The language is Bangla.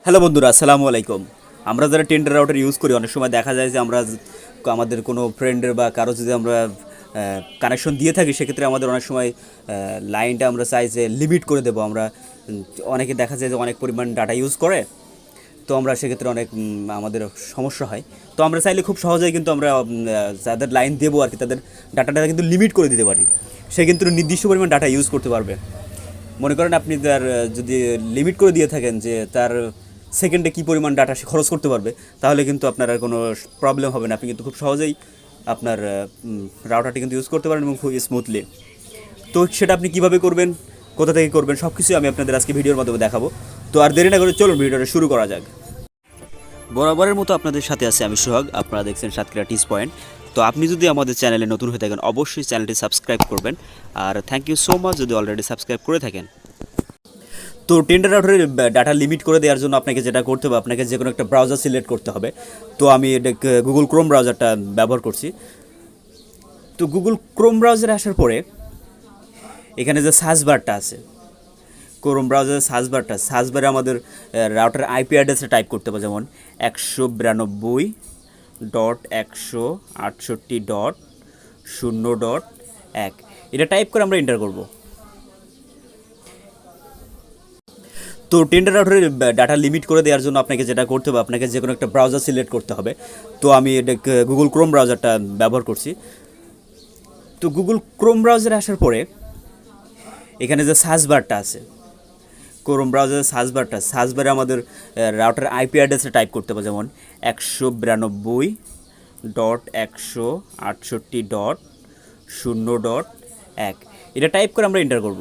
হ্যালো বন্ধুরা, আসসালামু আলাইকুম। আমরা যারা টেন্ডার রাউটার ইউজ করি অনেক সময় দেখা যায় যে আমরা আমাদের কোনো ফ্রেন্ডের বা কারো যদি আমরা কানেকশন দিয়ে থাকি, সেক্ষেত্রে আমাদের অনেক সময় লাইনটা আমরা চাই যে লিমিট করে দেবো। আমরা অনেকে দেখা যায় যে অনেক পরিমাণ ডাটা ইউজ করে, তো আমরা সেক্ষেত্রে অনেক আমাদের সমস্যা হয়। তো আমরা চাইলে খুব সহজেই কিন্তু আমরা যাদের লাইন দেবো আর কি, তাদের ডাটাটা কিন্তু লিমিট করে দিতে পারি। সে কিন্তু নির্দিষ্ট পরিমাণ ডাটা ইউজ করতে পারবে। মনে করেন আপনি তার যদি লিমিট করে দিয়ে থাকেন যে তার সেকেন্ডে কী পরিমাণ ডাটা সে খরচ করতে পারবে, তাহলে কিন্তু আপনার আর কোনো প্রবলেম হবে না। আপনি কিন্তু খুব সহজেই আপনার রাউটারটি কিন্তু ইউজ করতে পারেন এবং খুব স্মুথলি। তো সেটা আপনি কীভাবে করবেন, কোথা থেকে করবেন, সব কিছুই আমি আপনাদের আজকে ভিডিওর মাধ্যমে দেখাবো। তো আর দেরি না করে চলুন ভিডিওটা শুরু করা যাক। বরাবরের মতো আপনাদের সাথে আছে আমি সোহাগ। আপনারা দেখছেন সাতক্ষীরা টিস পয়েন্ট। তো আপনি যদি আমাদের চ্যানেলে নতুন হয়ে থাকেন, অবশ্যই চ্যানেলটি সাবস্ক্রাইব করবেন। আর থ্যাংক ইউ সো মাচ যদি অলরেডি সাবস্ক্রাইব করে থাকেন। তো টেন্ডার রাউটারের ডাটা লিমিট করে দেওয়ার জন্য আপনাকে যেটা করতে হবে, আপনাকে যে কোনো একটা ব্রাউজার সিলেক্ট করতে হবে। তো আমি গুগল ক্রোম ব্রাউজারটা ব্যবহার করছি। তো গুগল ক্রোম ব্রাউজারে আসার পরে এখানে যে সার্চ বারটা আছে, ক্রোম ব্রাউজারের সার্চ বারে আমাদের রাউটার আইপি অ্যাড্রেসটা টাইপ করতে হবে, যেমন 192.168.0.1। এটা টাইপ করে আমরা এন্টার করব। তো টেন্ডার রাউটারের ডাটা লিমিট করে দেওয়ার জন্য আপনাকে যেটা করতে হবে, আপনাকে যে কোনো একটা ব্রাউজার সিলেক্ট করতে হবে। তো আমি গুগল ক্রোম ব্রাউজারটা ব্যবহার করছি। তো গুগল ক্রোম ব্রাউজারে আসার পরে এখানে যে সার্চ বারটা আছে, ক্রোম ব্রাউজারের সার্চ বারে আমাদের রাউটার আইপি অ্যাড্রেসটা টাইপ করতে হবে, যেমন 192.168.0.1। এটা টাইপ করে আমরা এন্টার করব।